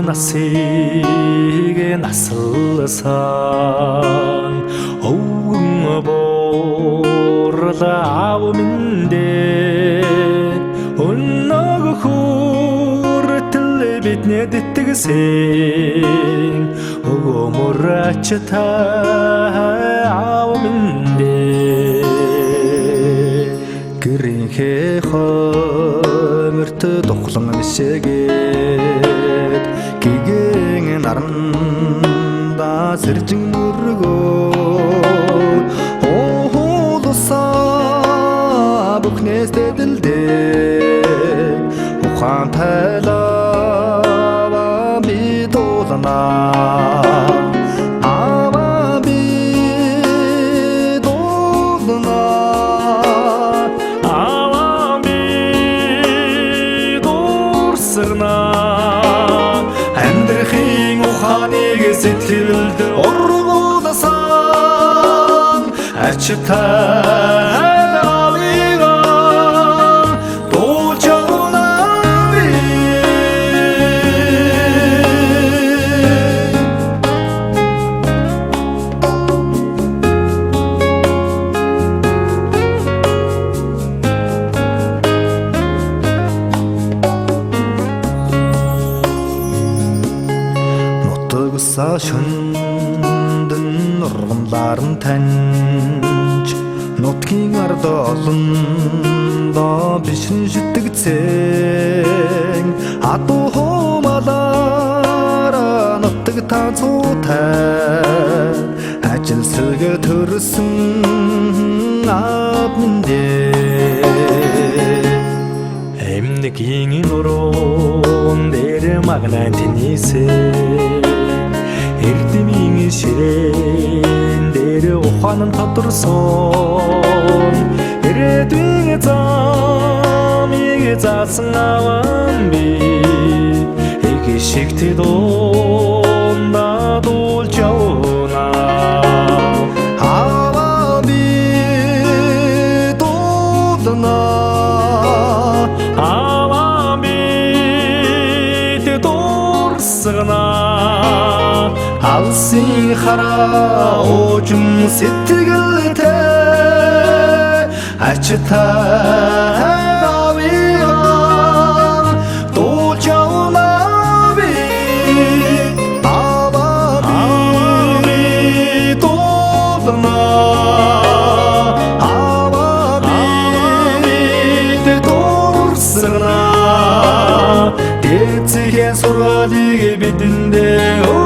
насыг насалсан өвгөн буурлаа миндэ өнөг хүртэл бидний дэтгэсэн өгөөмөр ачтай аав миндэ гэрийнхээ хойморт духлан бишээгээд гигэн наранда сэржин мөргөө оолусаа бүхнээс дэдэлдээ ухаан тайлава би дуулнаа амьдрахын ухааныг сэтгэлд ургуулсан ачтай авига дуулж явна би шөндөн нургамларын таньж нутгийн ард олондоо бишин шүтгцэн адуу хумалаараа нутаг танцуутай ажил сэлгэ төрсөн авминдэ эмнэгийн нуруунд дээр магнан тэнийсээ эрдэмийн ширээн дээр ухаан нь тодорсон ирээдүйн замыг заасан аван би их шигт дуунда дуулж явна аваа би дуулна аваа би дурсгана алсын хараа уужим сэтгэлтэй ачтай авига дуулж явна би аваа би дуулна аваа би дурсгана дэцгийн сургаалыг бидэндээ